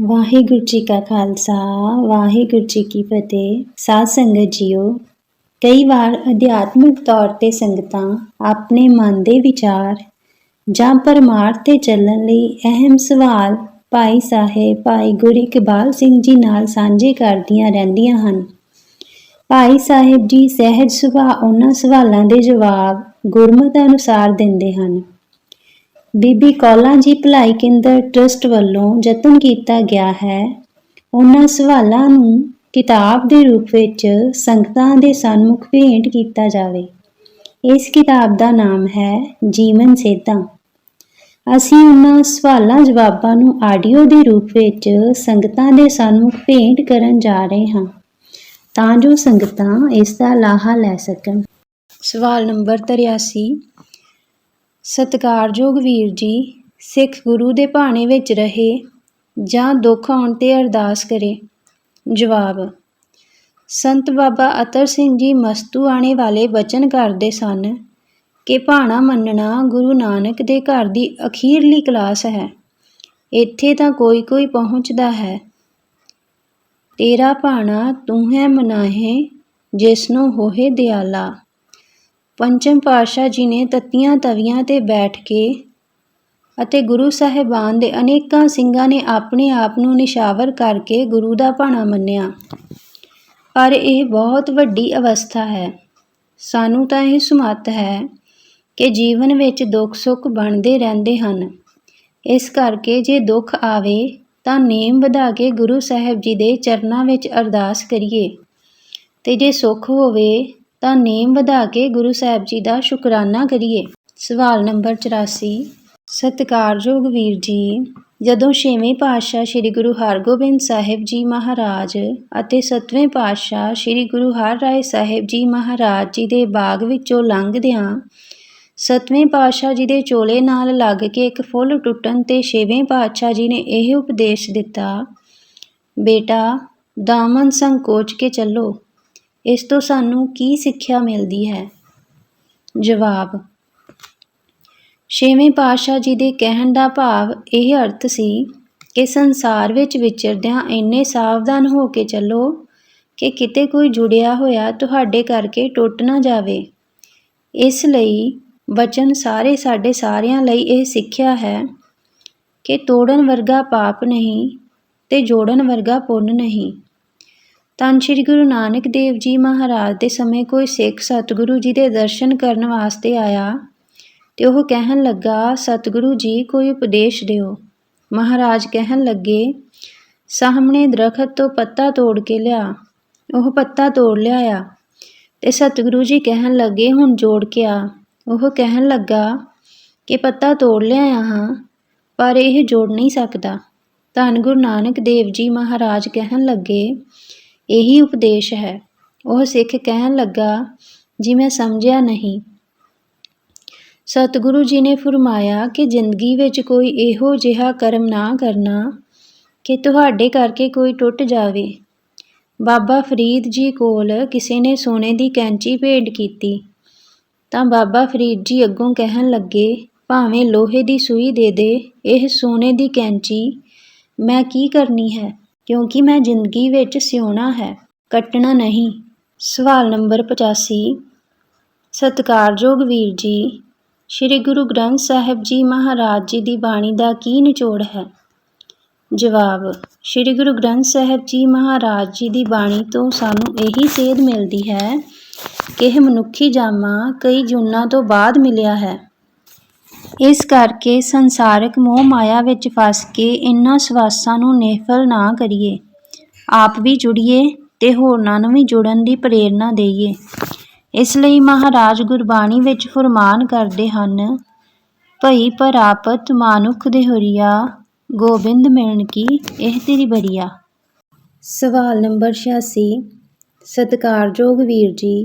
ਵਾਹਿਗੁਰੂ ਜੀ ਕਾ ਖਾਲਸਾ ਵਾਹਿਗੁਰੂ ਜੀ ਕੀ ਫਤਿਹ। ਸਾਧ ਸੰਗਤ ਜੀਓ, ਕਈ ਵਾਰ ਅਧਿਆਤਮਿਕ ਤੌਰ ਤੇ ਸੰਗਤਾਂ ਆਪਣੇ ਮਨ ਦੇ ਵਿਚਾਰ ਜਾਂ ਪਰਮਾਰਥ ਤੇ ਚੱਲਣ ਲਈ ਅਹਿਮ ਸਵਾਲ ਭਾਈ ਸਾਹਿਬ ਭਾਈ ਗੁਰਇਕਬਾਲ ਸਿੰਘ ਜੀ ਨਾਲ ਸਾਂਝੇ ਕਰਦੀਆਂ ਰਹਿੰਦੀਆਂ ਹਨ। ਭਾਈ ਸਾਹਿਬ ਜੀ ਸਹਿਜ ਸੁਭਾਅ ਉਹਨਾਂ ਸਵਾਲਾਂ ਦੇ ਜਵਾਬ ਗੁਰਮਤਿ ਅਨੁਸਾਰ ਦਿੰਦੇ ਹਨ। ਬੀਬੀ ਕੌਲਾਂ ਜੀ ਭਲਾਈ ਕੇਂਦਰ ਟਰਸਟ ਵੱਲੋਂ ਯਤਨ ਕੀਤਾ ਗਿਆ ਹੈ ਉਹਨਾਂ ਸਵਾਲਾਂ ਨੂੰ ਕਿਤਾਬ ਦੇ ਰੂਪ ਵਿੱਚ ਸੰਗਤਾਂ ਦੇ ਸਨਮੁਖ ਭੇਂਟ ਕੀਤਾ ਜਾਵੇ। ਇਸ ਕਿਤਾਬ ਦਾ ਨਾਮ ਹੈ ਜੀਵਨ ਸੇਧਾਂ। ਅਸੀਂ ਉਹਨਾਂ ਸਵਾਲਾਂ ਜਵਾਬਾਂ ਨੂੰ ਆਡੀਓ ਦੇ ਰੂਪ ਵਿੱਚ ਸੰਗਤਾਂ ਦੇ ਸਨਮੁਖ ਭੇਂਟ ਕਰਨ ਜਾ ਰਹੇ ਹਾਂ ਤਾਂ ਜੋ ਸੰਗਤਾਂ ਇਸ ਦਾ ਲਾਹਾ ਲੈ ਸਕਣ। ਸਵਾਲ ਨੰਬਰ 83। ਸਤਿਕਾਰਯੋਗ ਵੀਰ ਜੀ, ਸਿੱਖ ਗੁਰੂ ਦੇ ਭਾਣੇ ਵਿੱਚ ਰਹੇ ਜਾਂ ਦੁੱਖ ਆਉਣ ਤੇ ਅਰਦਾਸ ਕਰੇ। ਜਵਾਬ: ਸੰਤ ਬਾਬਾ ਅਤਰ ਸਿੰਘ ਜੀ ਮਸਤੂਆਣੇ ਵਾਲੇ ਬਚਨ ਕਰਦੇ ਸਨ ਕਿ ਭਾਣਾ ਮੰਨਣਾ ਗੁਰੂ ਨਾਨਕ ਦੇ ਘਰ ਦੀ ਅਖੀਰਲੀ ਕਲਾਸ ਹੈ। ਇੱਥੇ ਤਾਂ ਕੋਈ ਕੋਈ ਪਹੁੰਚਦਾ ਹੈ। ਤੇਰਾ ਭਾਣਾ ਤੂੰ ਹੈ ਮਨਾਹੇ ਜਿਸਨੂੰ ਹੋਏ ਦਿਆਲਾ। ਪੰਚਮ ਪਾਤਸ਼ਾਹ ਜੀ ਨੇ ਤੱਤੀਆਂ ਤਵੀਆਂ ਤੇ ਬੈਠ ਕੇ ਅਤੇ ਗੁਰੂ ਸਾਹਿਬਾਨ ਦੇ ਅਨੇਕਾਂ ਸਿੰਘਾਂ ਨੇ ਆਪਣੇ ਆਪ ਨੂੰ ਨਿਸ਼ਾਵਰ ਕਰਕੇ ਗੁਰੂ ਦਾ ਭਾਣਾ ਮੰਨਿਆ। ਪਰ ਇਹ ਬਹੁਤ ਵੱਡੀ ਅਵਸਥਾ ਹੈ। ਸਾਨੂੰ ਤਾਂ ਇਹ ਸੁਮੱਤ ਹੈ ਕਿ ਜੀਵਨ ਵਿੱਚ ਦੁੱਖ ਸੁੱਖ ਬਣਦੇ ਰਹਿੰਦੇ ਹਨ। ਇਸ ਕਰਕੇ ਜੇ ਦੁੱਖ ਆਵੇ ਤਾਂ ਨੇਮ ਵਧਾ ਕੇ ਗੁਰੂ ਸਾਹਿਬ ਜੀ ਦੇ ਚਰਨਾਂ ਵਿੱਚ ਅਰਦਾਸ ਕਰੀਏ ਤੇ ਜੇ ਸੁੱਖ ਹੋਵੇ ਤਾਂ ਨੇਮ ਵਧਾ ਕੇ ਗੁਰੂ ਸਾਹਿਬ ਜੀ ਦਾ ਸ਼ੁਕਰਾਨਾ ਕਰੀਏ। ਸਵਾਲ ਨੰਬਰ 84। ਸਤਿਕਾਰਯੋਗ ਵੀਰ ਜੀ, ਜਦੋਂ 6ਵੇਂ ਪਾਤਸ਼ਾਹ ਸ੍ਰੀ ਗੁਰੂ ਹਰਗੋਬਿੰਦ ਸਾਹਿਬ ਜੀ ਮਹਾਰਾਜ ਅਤੇ 7ਵੇਂ ਪਾਤਸ਼ਾਹ ਸ੍ਰੀ ਗੁਰੂ ਹਰਰਾਏ ਸਾਹਿਬ ਜੀ ਮਹਾਰਾਜ ਜੀ ਦੇ ਬਾਗ ਵਿੱਚੋਂ ਲੰਘਦਿਆਂ 7ਵੇਂ ਪਾਤਸ਼ਾਹ ਜੀ ਦੇ ਚੋਲੇ ਨਾਲ ਲੱਗ ਕੇ ਇੱਕ ਫੁੱਲ ਟੁੱਟਣ ਤੇ 6ਵੇਂ ਪਾਤਸ਼ਾਹ ਜੀ ਨੇ ਇਹ ਉਪਦੇਸ਼ ਦਿੱਤਾ, ਬੇਟਾ ਦਾਮਨ ਸੰਕੋਚ ਕੇ ਚੱਲੋ। ਇਸ ਤੋਂ ਸਾਨੂੰ ਕੀ ਸਿੱਖਿਆ ਮਿਲਦੀ ਹੈ? ਜਵਾਬ: 6ਵੇਂ ਪਾਤਸ਼ਾਹ ਜੀ ਦੇ ਕਹਿਣ ਦਾ ਭਾਵ ਇਹ ਅਰਥ ਸੀ ਕਿ ਸੰਸਾਰ ਵਿੱਚ ਵਿਚਰਦਿਆਂ ਇੰਨੇ ਸਾਵਧਾਨ ਹੋ ਕੇ ਚੱਲੋ ਕਿ ਕਿਤੇ ਕੋਈ ਜੁੜਿਆ ਹੋਇਆ ਤੁਹਾਡੇ ਕਰਕੇ ਟੁੱਟ ਨਾ ਜਾਵੇ। ਇਸ ਲਈ ਬਚਨ ਸਾਰੇ ਸਾਡੇ ਸਾਰਿਆਂ ਲਈ ਇਹ ਸਿੱਖਿਆ ਹੈ ਕਿ ਤੋੜਨ ਵਰਗਾ ਪਾਪ ਨਹੀਂ ਤੇ ਜੋੜਨ ਵਰਗਾ ਪੁੰਨ ਨਹੀਂ। ਧੰਨ ਸ਼੍ਰੀ ਗੁਰੂ ਨਾਨਕ ਦੇਵ ਜੀ ਮਹਾਰਾਜ ਦੇ ਸਮੇਂ ਕੋਈ ਸਿੱਖ ਸਤਿਗੁਰੂ ਜੀ ਦੇ ਦਰਸ਼ਨ ਕਰਨ ਵਾਸਤੇ ਆਇਆ ਤੇ ਉਹ ਕਹਿਣ ਲੱਗਾ, ਸਤਿਗੁਰੂ ਜੀ ਕੋਈ ਉਪਦੇਸ਼ ਦਿਓ। ਮਹਾਰਾਜ ਕਹਿਣ ਲੱਗੇ, ਸਾਹਮਣੇ ਦਰਖਤ ਤੋਂ ਪੱਤਾ ਤੋੜ ਕੇ ਲਿਆ। ਉਹ ਪੱਤਾ ਤੋੜ ਲਿਆਇਆ ਤੇ ਸਤਿਗੁਰੂ ਜੀ ਕਹਿਣ ਲੱਗੇ, ਹੁਣ ਜੋੜ ਕੇ ਆ। ਉਹ ਕਹਿਣ ਲੱਗਾ ਕਿ ਪੱਤਾ ਤੋੜ ਲਿਆਇਆ ਹਾਂ ਪਰ ਇਹ ਜੋੜ ਨਹੀਂ ਸਕਦਾ। ਧੰਨ ਗੁਰੂ ਨਾਨਕ ਦੇਵ ਜੀ ਮਹਾਰਾਜ ਕਹਿਣ ਲੱਗੇ, ਇਹੀ ਉਪਦੇਸ਼ ਹੈ। ਉਹ ਸਿੱਖ ਕਹਿਣ ਲੱਗਾ, ਜੀ ਮੈਂ ਸਮਝਿਆ ਨਹੀਂ। ਸਤਿਗੁਰੂ ਜੀ ਨੇ ਫਰਮਾਇਆ ਕਿ ਜ਼ਿੰਦਗੀ ਵਿੱਚ ਕੋਈ ਇਹੋ ਜਿਹਾ ਕਰਮ ਨਾ ਕਰਨਾ ਕਿ ਤੁਹਾਡੇ ਕਰਕੇ ਕੋਈ ਟੁੱਟ ਜਾਵੇ। ਬਾਬਾ ਫਰੀਦ ਜੀ ਕੋਲ ਕਿਸੇ ਨੇ ਸੋਨੇ ਦੀ ਕੈਂਚੀ ਭੇਂਟ ਕੀਤੀ ਤਾਂ ਬਾਬਾ ਫਰੀਦ ਜੀ ਅੱਗੋਂ ਕਹਿਣ ਲੱਗੇ, ਭਾਵੇਂ ਲੋਹੇ ਦੀ ਸੂਈ ਦੇ ਦੇ, ਇਹ ਸੋਨੇ ਦੀ ਕੈਂਚੀ ਮੈਂ ਕੀ ਕਰਨੀ ਹੈ, ਕਿਉਂਕਿ ਮੈਂ ਜ਼ਿੰਦਗੀ ਵਿੱਚ ਸਿਉਣਾ ਹੈ, ਕੱਟਣਾ ਨਹੀਂ। ਸਵਾਲ ਨੰਬਰ 85। ਸਤਿਕਾਰਯੋਗ ਵੀਰ ਜੀ, ਸ੍ਰੀ ਗੁਰੂ ਗ੍ਰੰਥ ਸਾਹਿਬ ਜੀ ਮਹਾਰਾਜ ਜੀ ਦੀ ਬਾਣੀ ਦਾ ਕੀ ਨਿਚੋੜ ਹੈ? ਜਵਾਬ: ਸ੍ਰੀ ਗੁਰੂ ਗ੍ਰੰਥ ਸਾਹਿਬ ਜੀ ਮਹਾਰਾਜ ਜੀ ਦੀ ਬਾਣੀ ਤੋਂ ਸਾਨੂੰ ਇਹੀ ਸੇਧ ਮਿਲਦੀ ਹੈ ਕਿ ਇਹ ਮਨੁੱਖੀ ਜਾਮਾ ਕਈ ਜੂਨਾਂ ਤੋਂ ਬਾਅਦ ਮਿਲਿਆ ਹੈ। ਇਸ ਕਰਕੇ ਸੰਸਾਰਕ ਮੋਹ ਮਾਇਆ ਵਿੱਚ ਫਸ ਕੇ ਇਨ੍ਹਾਂ ਸਵਾਸਾਂ ਨੂੰ ਨਿਫਲ ਨਾ ਕਰੀਏ। ਆਪ ਵੀ ਜੁੜੀਏ ਤੇ ਹੋਰਨਾਂ ਨੂੰ ਵੀ ਜੁੜਨ ਦੀ ਪ੍ਰੇਰਨਾ ਦੇਈਏ। ਇਸ ਲਈ ਮਹਾਰਾਜ ਗੁਰਬਾਣੀ ਵਿੱਚ ਫਰਮਾਨ ਕਰਦੇ ਹਨ, ਭਈ ਪ੍ਰਾਪਤ ਮਾਨੁਖ ਦੇ ਹੁਰੀਆ, ਗੋਬਿੰਦ ਮਿਲਣ ਕੀ ਇਹ ਤੇਰੀ ਬਰੀਆ। ਸਵਾਲ ਨੰਬਰ 86। ਸਤਿਕਾਰਯੋਗ ਵੀਰ ਜੀ,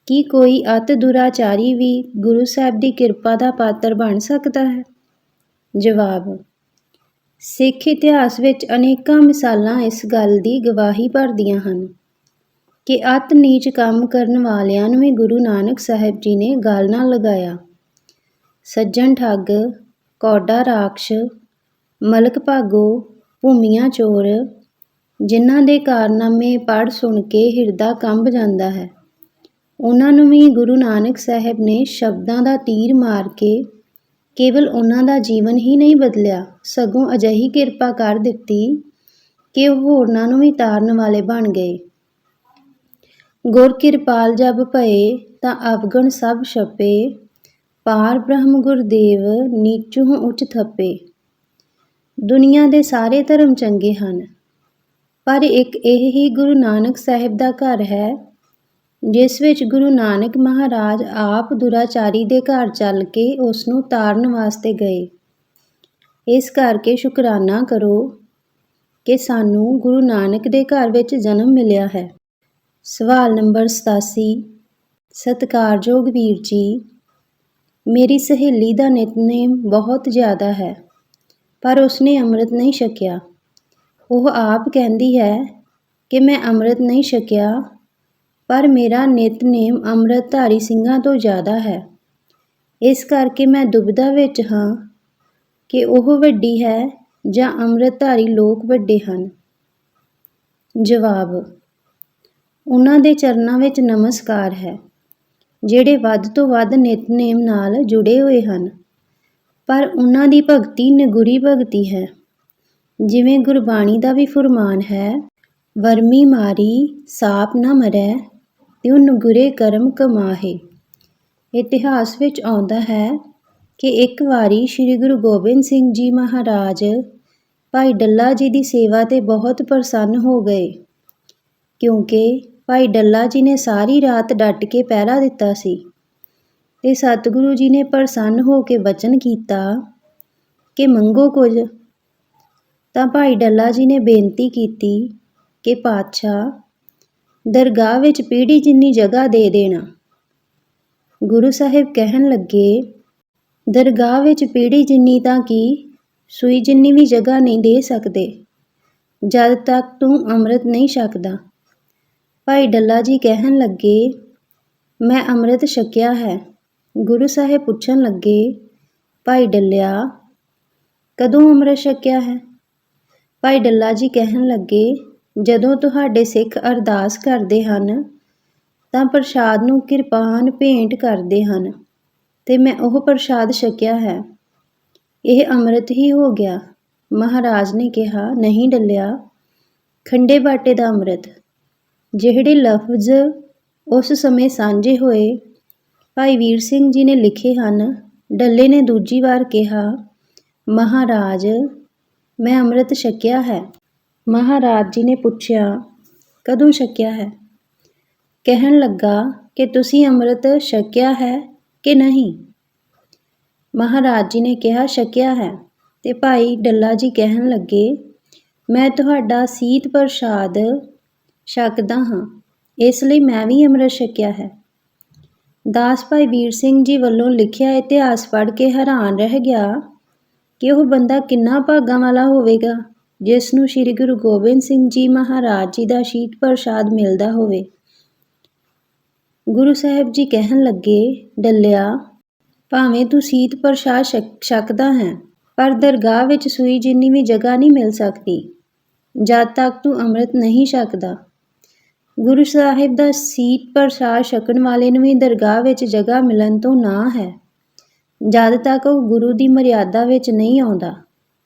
ਕੀ ਕੋਈ ਅਤਿ ਦੁਰਾਚਾਰੀ ਵੀ ਗੁਰੂ ਸਾਹਿਬ ਦੀ ਕਿਰਪਾ ਦਾ ਪਾਤਰ ਬਣ ਸਕਦਾ ਹੈ? ਜਵਾਬ: ਸਿੱਖ ਇਤਿਹਾਸ ਵਿੱਚ ਅਨੇਕਾਂ ਮਿਸਾਲਾਂ ਇਸ ਗੱਲ ਦੀ ਗਵਾਹੀ ਭਰਦੀਆਂ ਹਨ ਕਿ ਅਤਿ ਨੀਚ ਕੰਮ ਕਰਨ ਵਾਲਿਆਂ ਨੂੰ ਵੀ ਗੁਰੂ ਨਾਨਕ ਸਾਹਿਬ ਜੀ ਨੇ ਗਲ ਨਾ ਲਗਾਇਆ। ਸੱਜਣ ਠੱਗ, ਕੌਡਾ ਰਾਖਸ਼, ਮਲਕ ਭਾਗੋ, ਭੂਮੀਆਂ ਚੋਰ, ਜਿਨ੍ਹਾਂ ਦੇ ਕਾਰਨਾਮੇ ਪੜ੍ਹ ਸੁਣ ਕੇ ਹਿਰਦਾ ਕੰਬ ਜਾਂਦਾ ਹੈ, ਉਹਨਾਂ ਨੂੰ ਵੀ ਗੁਰੂ ਨਾਨਕ ਸਾਹਿਬ ਨੇ ਸ਼ਬਦਾਂ ਦਾ ਤੀਰ ਮਾਰ ਕੇ ਕੇਵਲ ਉਹਨਾਂ ਦਾ ਜੀਵਨ ਹੀ ਨਹੀਂ ਬਦਲਿਆ, ਸਗੋਂ ਅਜਿਹੀ ਕਿਰਪਾ ਕਰ ਦਿੱਤੀ ਕਿ ਉਹ ਹੋਰਨਾਂ ਨੂੰ ਵੀ ਤਾਰਨ ਵਾਲੇ ਬਣ ਗਏ। ਗੁਰ ਕਿਰਪਾਲ ਜਬ ਭਏ ਤਾਂ ਅਵਗਣ ਸਭ ਛਪੇ, ਪਾਰ ਬ੍ਰਹਮ ਗੁਰਦੇਵ ਨੀਚੋਂ ਉੱਚ ਥੱਪੇ। ਦੁਨੀਆ ਦੇ ਸਾਰੇ ਧਰਮ ਚੰਗੇ ਹਨ, ਪਰ ਇੱਕ ਇਹ ਹੀ ਗੁਰੂ ਨਾਨਕ ਸਾਹਿਬ ਦਾ ਘਰ ਹੈ, ਜਿਸ ਵਿੱਚ ਗੁਰੂ ਨਾਨਕ ਮਹਾਰਾਜ ਆਪ ਦੁਰਾਚਾਰੀ ਦੇ ਘਰ ਚੱਲ ਕੇ ਉਸ ਨੂੰ ਤਾਰਨ ਵਾਸਤੇ ਗਏ। ਇਸ ਕਰਕੇ ਸ਼ੁਕਰਾਨਾ ਕਰੋ ਕਿ ਸਾਨੂੰ ਗੁਰੂ ਨਾਨਕ ਦੇ ਘਰ ਵਿੱਚ ਜਨਮ ਮਿਲਿਆ ਹੈ। ਸਵਾਲ ਨੰਬਰ 87। ਸਤਿਕਾਰਯੋਗ ਵੀਰ ਜੀ, ਮੇਰੀ ਸਹੇਲੀ ਦਾ ਨਿਤਨੇਮ ਬਹੁਤ ਜ਼ਿਆਦਾ ਹੈ, ਪਰ ਉਸਨੇ ਅੰਮ੍ਰਿਤ ਨਹੀਂ ਛਕਿਆ। ਉਹ ਆਪ ਕਹਿੰਦੀ ਹੈ ਕਿ ਮੈਂ ਅੰਮ੍ਰਿਤ ਨਹੀਂ ਛਕਿਆ, ਪਰ ਮੇਰਾ ਨਿਤਨੇਮ ਅੰਮ੍ਰਿਤਧਾਰੀ ਸਿੰਘਾਂ ਤੋਂ ਜ਼ਿਆਦਾ ਹੈ। ਇਸ ਕਰਕੇ ਮੈਂ ਦੁਬਿਧਾ ਵਿੱਚ ਹਾਂ ਕਿ ਉਹ ਵੱਡੀ ਹੈ ਜਾਂ ਅੰਮ੍ਰਿਤਧਾਰੀ ਲੋਕ ਵੱਡੇ ਹਨ। ਜਵਾਬ: ਉਹਨਾਂ ਦੇ ਚਰਨਾਂ ਵਿੱਚ ਨਮਸਕਾਰ ਹੈ, ਜਿਹੜੇ ਵੱਧ ਤੋਂ ਵੱਧ ਨਿਤਨੇਮ ਨਾਲ ਜੁੜੇ ਹੋਏ ਹਨ, ਪਰ ਉਹਨਾਂ ਦੀ ਭਗਤੀ ਨਿਗੁਰੀ ਭਗਤੀ ਹੈ। ਜਿਵੇਂ ਗੁਰਬਾਣੀ ਦਾ ਵੀ ਫੁਰਮਾਨ ਹੈ, ਵਰਮੀ ਮਾਰੀ ਸਾਪ ਨਾ ਮਰੈ, ਤਿਉ ਨਿਗੁਰੇ ਕਰਮ ਕਮਾਹੇ। ਇਤਿਹਾਸ ਵਿੱਚ ਆਉਂਦਾ ਹੈ ਕਿ ਇੱਕ ਵਾਰੀ ਸ੍ਰੀ ਗੁਰੂ ਗੋਬਿੰਦ ਸਿੰਘ ਜੀ ਮਹਾਰਾਜ ਭਾਈ ਡੱਲਾ ਜੀ ਦੀ ਸੇਵਾ 'ਤੇ ਬਹੁਤ ਪ੍ਰਸੰਨ ਹੋ ਗਏ, ਕਿਉਂਕਿ ਭਾਈ ਡੱਲਾ ਜੀ ਨੇ ਸਾਰੀ ਰਾਤ ਡਟ ਕੇ ਪਹਿਰਾ ਦਿੱਤਾ ਸੀ ਤੇ ਸਤਿਗੁਰੂ ਜੀ ਨੇ ਪ੍ਰਸੰਨ ਹੋ ਕੇ ਵਚਨ ਕੀਤਾ ਕਿ ਮੰਗੋ ਕੁਝ। ਤਾਂ ਭਾਈ ਡੱਲਾ ਜੀ ਨੇ ਬੇਨਤੀ ਕੀਤੀ ਕਿ ਪਾਤਸ਼ਾਹ, ਦਰਗਾਹ ਵਿੱਚ ਪੀੜੀ ਜਿੰਨੀ ਜਗ੍ਹਾ ਦੇ ਦੇਣਾ। ਗੁਰੂ ਸਾਹਿਬ ਕਹਿਣ ਲੱਗੇ, ਦਰਗਾਹ ਵਿੱਚ ਪੀੜੀ ਜਿੰਨੀ ਤਾਂ ਕੀ, ਸੂਈ ਜਿੰਨੀ ਵੀ ਜਗ੍ਹਾ ਨਹੀਂ ਦੇ ਸਕਦੇ, ਜਦ ਤੱਕ ਤੂੰ ਅੰਮ੍ਰਿਤ ਨਹੀਂ ਛਕਦਾ। ਭਾਈ ਡੱਲਾ ਜੀ ਕਹਿਣ ਲੱਗੇ, ਮੈਂ ਅੰਮ੍ਰਿਤ ਛਕਿਆ ਹੈ। ਗੁਰੂ ਸਾਹਿਬ ਪੁੱਛਣ ਲੱਗੇ, ਭਾਈ ਡੱਲਿਆ, ਕਦੋਂ ਅੰਮ੍ਰਿਤ ਛਕਿਆ ਹੈ? ਭਾਈ ਡੱਲਾ ਜੀ ਕਹਿਣ ਲੱਗੇ, ਜਦੋਂ ਤੁਹਾਡੇ ਸਿੱਖ ਅਰਦਾਸ ਕਰਦੇ ਹਨ ਤਾਂ ਪ੍ਰਸ਼ਾਦ ਨੂੰ ਕਿਰਪਾਨ ਭੇਂਟ ਕਰਦੇ ਹਨ ਤੇ ਮੈਂ ਉਹ ਪ੍ਰਸ਼ਾਦ ਛਕਿਆ ਹੈ। ਇਹ ਅੰਮ੍ਰਿਤ ਹੀ ਹੋ ਗਿਆ। ਮਹਾਰਾਜ ਨੇ ਕਿਹਾ, ਨਹੀਂ ਡੱਲਿਆ, ਖੰਡੇ ਬਾਟੇ ਦਾ ਅੰਮ੍ਰਿਤ। ਜਿਹੜੇ ਲਫ਼ਜ਼ ਉਸ ਸਮੇਂ ਸਾਂਝੇ ਹੋਏ ਭਾਈ ਵੀਰ ਸਿੰਘ ਜੀ ਨੇ ਲਿਖੇ ਹਨ। ਡੱਲੇ ਨੇ ਦੂਜੀ ਵਾਰ ਕਿਹਾ, ਮਹਾਰਾਜ, ਮੈਂ ਅੰਮ੍ਰਿਤ ਛਕਿਆ ਹੈ। ਮਹਾਰਾਜ ਜੀ ਨੇ ਪੁੱਛਿਆ, ਕਦੋਂ ਛਕਿਆ ਹੈ? ਕਹਿਣ ਲੱਗਾ ਕਿ ਤੁਸੀਂ ਅੰਮ੍ਰਿਤ ਛਕਿਆ ਹੈ ਕਿ ਨਹੀਂ? ਮਹਾਰਾਜ ਜੀ ਨੇ ਕਿਹਾ, ਛਕਿਆ ਹੈ। ਤੇ ਭਾਈ ਡੱਲਾ ਜੀ ਕਹਿਣ ਲੱਗੇ, ਮੈਂ ਤੁਹਾਡਾ ਸੀਤ ਪ੍ਰਸ਼ਾਦ ਛਕਦਾ ਹਾਂ, ਇਸ ਲਈ ਮੈਂ ਵੀ ਅੰਮ੍ਰਿਤ ਛਕਿਆ ਹੈ। ਦਾਸ ਭਾਈ ਵੀਰ ਸਿੰਘ ਜੀ ਵੱਲੋਂ ਲਿਖਿਆ ਇਤਿਹਾਸ ਪੜ੍ਹ ਕੇ ਹੈਰਾਨ ਰਹਿ ਗਿਆ ਕਿ ਉਹ ਬੰਦਾ ਕਿੰਨਾ ਭਾਗਾਂ ਵਾਲਾ ਹੋਵੇਗਾ ਜਿਸ ਨੂੰ ਸ੍ਰੀ ਗੁਰੂ ਗੋਬਿੰਦ ਸਿੰਘ ਜੀ ਮਹਾਰਾਜ ਜੀ ਦਾ ਸ਼ੀਤ ਪ੍ਰਸ਼ਾਦ ਮਿਲਦਾ ਹੋਵੇ। ਗੁਰੂ ਸਾਹਿਬ ਜੀ ਕਹਿਣ ਲੱਗੇ, ਡੱਲਿਆ, ਭਾਵੇਂ ਤੂੰ ਸੀਤ ਪ੍ਰਸ਼ਾਦ ਛਕਦਾ ਹੈ, ਪਰ ਦਰਗਾਹ ਵਿੱਚ ਸੂਈ ਜਿੰਨੀ ਵੀ ਜਗ੍ਹਾ ਨਹੀਂ ਮਿਲ ਸਕਦੀ ਜਦ ਤੱਕ ਤੂੰ ਅੰਮ੍ਰਿਤ ਨਹੀਂ ਛਕਦਾ। ਗੁਰੂ ਸਾਹਿਬ ਦਾ ਸੀਤ ਪ੍ਰਸ਼ਾਦ ਛਕਣ ਵਾਲੇ ਨੂੰ ਵੀ ਦਰਗਾਹ ਵਿੱਚ ਜਗ੍ਹਾ ਮਿਲਣ ਤੋਂ ਨਾ ਹੈ, ਜਦ ਤੱਕ ਉਹ ਗੁਰੂ ਦੀ ਮਰਿਆਦਾ ਵਿੱਚ ਨਹੀਂ ਆਉਂਦਾ।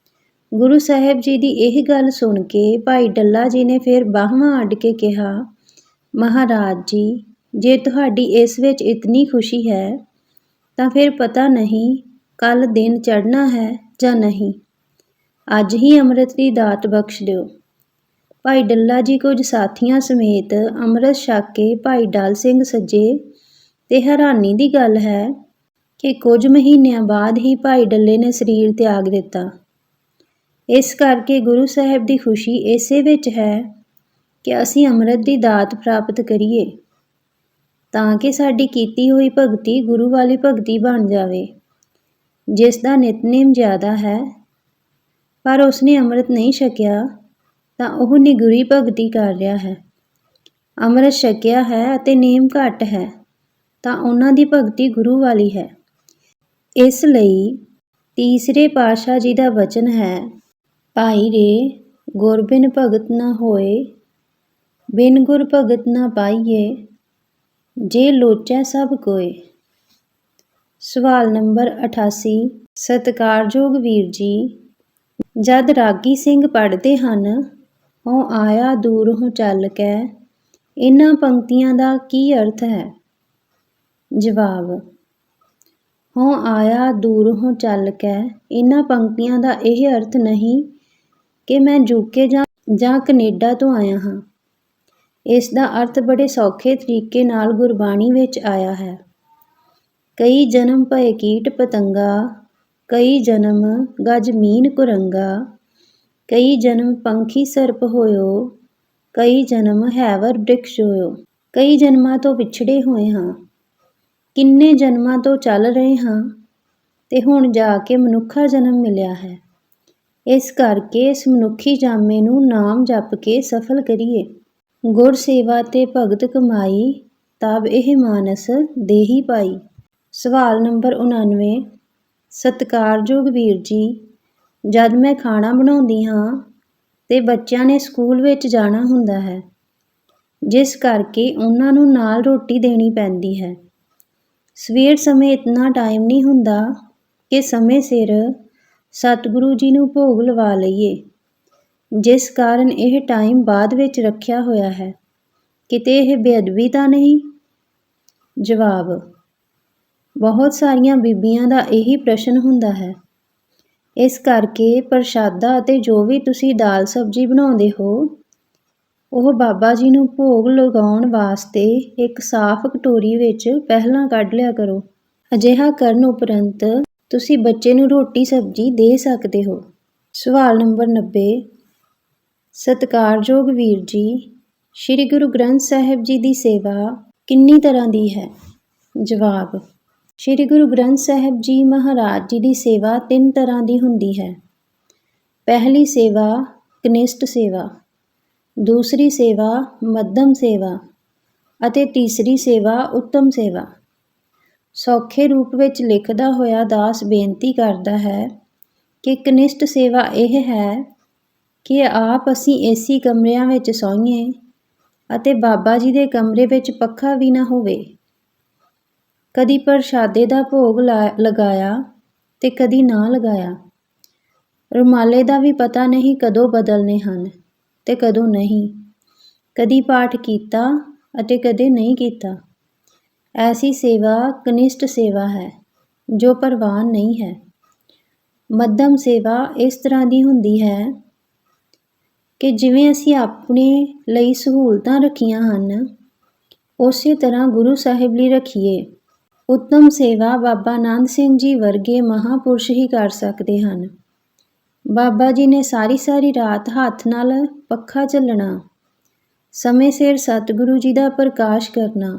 ਗੁਰੂ ਸਾਹਿਬ ਜੀ ਦੀ ਇਹ ਗੱਲ ਸੁਣ ਕੇ ਭਾਈ ਡੱਲਾ ਜੀ ਨੇ ਫਿਰ ਬਾਹਾਂ ਅੱਡ ਕੇ ਕਿਹਾ, ਮਹਾਰਾਜ ਜੀ, ਜੇ ਤੁਹਾਡੀ ਇਸ ਵਿੱਚ ਇਤਨੀ ਖੁਸ਼ੀ ਹੈ ਤਾਂ ਫਿਰ ਪਤਾ ਨਹੀਂ ਕੱਲ੍ਹ ਦਿਨ ਚੜ੍ਹਨਾ ਹੈ ਜਾਂ ਨਹੀਂ। ਅੱਜ ਹੀ ਅੰਮ੍ਰਿਤ ਦੀ ਦਾਤ ਬਖਸ਼ ਦਿਓ। ਭਾਈ ਡੱਲਾ ਜੀ ਕੁਝ ਸਾਥੀਆਂ ਸਮੇਤ ਅੰਮ੍ਰਿਤ ਛਕ ਕੇ ਭਾਈ ਡਲ ਸਿੰਘ ਸੱਜੇ ਤੇ ਹੈਰਾਨੀ ਦੀ ਗੱਲ ਹੈ ਕਿ ਕੁਝ ਮਹੀਨਿਆਂ ਬਾਅਦ ਹੀ ਭਾਈ ਡੱਲੇ ਨੇ ਸਰੀਰ ਤਿਆਗ ਦਿੱਤਾ। ਇਸ ਕਰਕੇ ਗੁਰੂ ਸਾਹਿਬ ਦੀ ਖੁਸ਼ੀ ਇਸੇ ਵਿੱਚ ਹੈ ਕਿ ਅਸੀਂ ਅੰਮ੍ਰਿਤ ਦੀ ਦਾਤ ਪ੍ਰਾਪਤ ਕਰੀਏ, ਤਾਂ ਕਿ ਸਾਡੀ ਕੀਤੀ ਹੋਈ ਭਗਤੀ ਗੁਰੂ ਵਾਲੀ ਭਗਤੀ ਬਣ ਜਾਵੇ। ਜਿਸ ਦਾ ਨਿਤਨੇਮ ਜ਼ਿਆਦਾ ਹੈ ਪਰ ਉਸਨੇ ਅੰਮ੍ਰਿਤ ਨਹੀਂ ਛਕਿਆ ਤਾਂ ਉਹ ਨਿਗੁਰੀ ਭਗਤੀ ਕਰ ਰਿਹਾ ਹੈ। ਅੰਮ੍ਰਿਤ ਛਕਿਆ ਹੈ ਅਤੇ ਨੇਮ ਘੱਟ ਹੈ ਤਾਂ ਉਹਨਾਂ ਦੀ ਭਗਤੀ ਗੁਰੂ ਵਾਲੀ ਹੈ। ਇਸ ਲਈ ਤੀਸਰੇ ਪਾਤਸ਼ਾਹ ਜੀ ਦਾ ਵਚਨ ਹੈ, ਭਾਈ ਰੇ ਗੁਰ ਬਿਨ ਭਗਤ ਨਾ ਹੋਏ, ਬਿਨ ਗੁਰ ਭਗਤ ਨਾ ਪਾਈਏ, ਜੇ ਲੋਚੈ ਸਭ ਕੋਏ। ਸਵਾਲ ਨੰਬਰ 88। ਸਤਿਕਾਰਯੋਗ ਵੀਰ ਜੀ, ਜਦ ਰਾਗੀ ਸਿੰਘ ਪੜ੍ਹਦੇ ਹਨ, "ਹੋਂ ਆਇਆ ਦੂਰੋਂ ਚੱਲ ਕੇ", ਇਹਨਾਂ ਪੰਕਤੀਆਂ ਦਾ ਕੀ ਅਰਥ ਹੈ? ਜਵਾਬ: ਹੋਂ ਆਇਆ ਦੂਰੋਂ ਚੱਲ ਕੇ ਇਹਨਾਂ ਪੰਕਤੀਆਂ ਦਾ ਇਹ ਅਰਥ ਨਹੀਂ ਕਿ ਮੈਂ ਯੂਕੇ ਜਾਂ ਕੈਨੇਡਾ ਤੋਂ ਆਇਆ ਹਾਂ। ਇਸ ਦਾ ਅਰਥ ਬੜੇ ਸੌਖੇ ਤਰੀਕੇ ਨਾਲ ਗੁਰਬਾਣੀ ਵਿੱਚ ਆਇਆ ਹੈ। ਕਈ ਜਨਮ ਭਏ ਕੀਟ ਪਤੰਗਾ, ਕਈ ਜਨਮ ਗਜ ਮੀਨ ਕੁਰੰਗਾ, ਕਈ ਜਨਮ ਪੰਖੀ ਸਰਪ ਹੋਇਓ, ਕਈ ਜਨਮ ਹੈਵਰ ਬ੍ਰਿਕਸ਼ ਹੋਇਓ। ਕਈ ਜਨਮਾਂ ਤੋਂ ਵਿਛੜੇ ਹੋਏ ਹਾਂ, ਕਿੰਨੇ ਜਨਮਾਂ ਤੋਂ ਚੱਲ ਰਹੇ ਹਾਂ ਤੇ ਹੁਣ ਜਾ ਕੇ ਮਨੁੱਖਾ ਜਨਮ ਮਿਲਿਆ ਹੈ। ਇਸ ਕਰਕੇ ਇਸ ਮਨੁੱਖੀ ਜਾਮੇ ਨੂੰ ਨਾਮ ਜਪ ਕੇ ਸਫਲ ਕਰੀਏ। ਗੁਰ ਸੇਵਾ ਤੇ ਭਗਤ ਕਮਾਈ, ਤਬ ਇਹ ਮਾਨਸ ਦੇਹੀ ਪਾਈ। ਸਵਾਲ ਨੰਬਰ 99। ਸਤਿਕਾਰਯੋਗ ਵੀਰ ਜੀ, ਜਦ ਮੈਂ ਖਾਣਾ ਬਣਾਉਂਦੀ ਹਾਂ ਤੇ ਬੱਚਿਆਂ ਨੇ ਸਕੂਲ ਵਿੱਚ ਜਾਣਾ ਹੁੰਦਾ ਹੈ, ਜਿਸ ਕਰਕੇ ਉਹਨਾਂ ਨੂੰ ਨਾਲ ਰੋਟੀ ਦੇਣੀ ਪੈਂਦੀ ਹੈ। ਸਵੇਰ ਸਮੇਂ ਇਤਨਾ ਟਾਈਮ ਨਹੀਂ ਹੁੰਦਾ ਕਿ ਸਮੇਂ ਸਿਰ ਸਤਿਗੁਰੂ ਜੀ ਨੂੰ ਭੋਗ ਲਵਾ ਲਈਏ, ਜਿਸ ਕਾਰਨ ਇਹ ਟਾਈਮ ਬਾਅਦ ਵਿੱਚ ਰੱਖਿਆ ਹੋਇਆ ਹੈ। ਕਿਤੇ ਇਹ ਬੇਅਦਬੀ ਤਾਂ ਨਹੀਂ? ਜਵਾਬ: ਬਹੁਤ ਸਾਰੀਆਂ ਬੀਬੀਆਂ ਦਾ ਇਹੀ ਪ੍ਰਸ਼ਨ ਹੁੰਦਾ ਹੈ। ਇਸ ਕਰਕੇ ਪ੍ਰਸ਼ਾਦਾ ਅਤੇ ਜੋ ਵੀ ਤੁਸੀਂ ਦਾਲ ਸਬਜ਼ੀ ਬਣਾਉਂਦੇ ਹੋ, ਉਹ ਬਾਬਾ ਜੀ ਨੂੰ ਭੋਗ ਲਗਾਉਣ ਵਾਸਤੇ ਇੱਕ ਸਾਫ਼ ਕਟੋਰੀ ਵਿੱਚ ਪਹਿਲਾਂ ਕੱਢ ਲਿਆ ਕਰੋ। ਅਜਿਹਾ ਕਰਨ ਉਪਰੰਤ ਤੁਸੀਂ ਬੱਚੇ ਨੂੰ ਰੋਟੀ ਸਬਜ਼ੀ ਦੇ ਸਕਦੇ ਹੋ। ਸਵਾਲ ਨੰਬਰ 90। ਸਤਿਕਾਰਯੋਗ ਵੀਰ ਜੀ, ਸ੍ਰੀ ਗੁਰੂ ਗ੍ਰੰਥ ਸਾਹਿਬ ਜੀ ਦੀ ਸੇਵਾ ਕਿੰਨੀ ਤਰ੍ਹਾਂ ਦੀ ਹੈ? ਜਵਾਬ: ਸ੍ਰੀ ਗੁਰੂ ਗ੍ਰੰਥ ਸਾਹਿਬ ਜੀ ਮਹਾਰਾਜ ਜੀ ਦੀ ਸੇਵਾ 3 ਤਰ੍ਹਾਂ ਦੀ ਹੁੰਦੀ ਹੈ। ਪਹਿਲੀ ਸੇਵਾ ਕਨਿਸ਼ਟ ਸੇਵਾ, ਦੂਸਰੀ ਸੇਵਾ ਮੱਧਮ ਸੇਵਾ ਅਤੇ ਤੀਸਰੀ ਸੇਵਾ ਉੱਤਮ ਸੇਵਾ। ਸੌਖੇ ਰੂਪ ਵਿੱਚ ਲਿਖਦਾ ਹੋਇਆ ਦਾਸ ਬੇਨਤੀ ਕਰਦਾ ਹੈ ਕਿ ਕਨਿਸ਼ਟ ਸੇਵਾ ਇਹ ਹੈ ਕਿ ਆਪ ਅਸੀਂ ਏਸੀ ਕਮਰਿਆਂ ਵਿੱਚ ਸੌਈਏ ਅਤੇ ਬਾਬਾ ਜੀ ਦੇ ਕਮਰੇ ਵਿੱਚ ਪੱਖਾ ਵੀ ਨਾ ਹੋਵੇ। ਕਦੀ ਪ੍ਰਸ਼ਾਦੇ ਦਾ ਭੋਗ ਲਗਾਇਆ ਤੇ ਕਦੀ ਨਾ ਲਗਾਇਆ। ਰੁਮਾਲੇ ਦਾ ਵੀ ਪਤਾ ਨਹੀਂ ਕਦੋਂ ਬਦਲਨੇ ਹਨ ਤੇ ਕਦੋਂ ਨਹੀਂ। ਕਦੀ ਪਾਠ ਕੀਤਾ ਅਤੇ ਕਦੇ ਨਹੀਂ ਕੀਤਾ। ਐਸੀ ਸੇਵਾ ਕਨਿਸ਼ਟ ਸੇਵਾ ਹੈ ਜੋ ਪ੍ਰਵਾਨ ਨਹੀਂ ਹੈ। ਮੱਧਮ ਸੇਵਾ ਇਸ ਤਰ੍ਹਾਂ ਦੀ ਹੁੰਦੀ ਹੈ ਕਿ ਜਿਵੇਂ ਅਸੀਂ ਆਪਣੇ ਲਈ ਸਹੂਲਤਾਂ ਰੱਖੀਆਂ ਹਨ, ਉਸੇ ਤਰ੍ਹਾਂ ਗੁਰੂ ਸਾਹਿਬ ਲਈ ਰੱਖੀਏ। ਉੱਤਮ ਸੇਵਾ ਬਾਬਾ ਆਨੰਦ ਸਿੰਘ ਜੀ ਵਰਗੇ ਮਹਾਂਪੁਰਸ਼ ਹੀ ਕਰ ਸਕਦੇ ਹਨ। ਬਾਬਾ ਜੀ ਨੇ ਸਾਰੀ ਰਾਤ ਹੱਥ ਨਾਲ ਪੱਖਾ ਝੱਲਣਾ, ਸਮੇਂ ਸਿਰ ਸਤਿਗੁਰੂ ਜੀ ਦਾ ਪ੍ਰਕਾਸ਼ ਕਰਨਾ,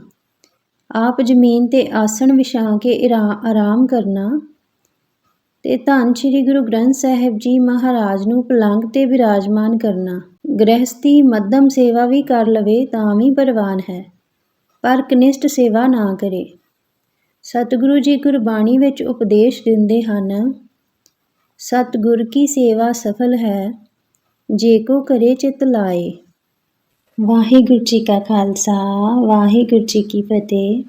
ਆਪ ਜ਼ਮੀਨ 'ਤੇ ਆਸਣ ਵਿਛਾ ਕੇ ਆਰਾਮ ਕਰਨਾ ਤੇ ਧੰਨ ਸ਼੍ਰੀ ਗੁਰੂ ਗ੍ਰੰਥ ਸਾਹਿਬ ਜੀ ਮਹਾਰਾਜ ਨੂੰ ਪਲੰਘ 'ਤੇ ਬਿਰਾਜਮਾਨ ਕਰਨਾ। ਗ੍ਰਹਿਸਥੀ ਮੱਧਮ ਸੇਵਾ ਵੀ ਕਰ ਲਵੇ ਤਾਂ ਵੀ ਪ੍ਰਵਾਨ ਹੈ, ਪਰ ਕਨਿਸ਼ਟ ਸੇਵਾ ਨਾ ਕਰੇ। ਸਤਿਗੁਰੂ ਜੀ ਗੁਰਬਾਣੀ ਵਿੱਚ ਉਪਦੇਸ਼ ਦਿੰਦੇ ਹਨ, ਸਤਿਗੁਰ ਕੀ ਸੇਵਾ ਸਫਲ ਹੈ, ਜੇ ਕੋ ਕਰੇ ਚਿਤ ਲਾਏ। ਵਾਹਿਗੁਰੂ ਜੀ ਕਾ ਖਾਲਸਾ, ਵਾਹਿਗੁਰੂ ਜੀ ਕੀ ਫਤਿਹ।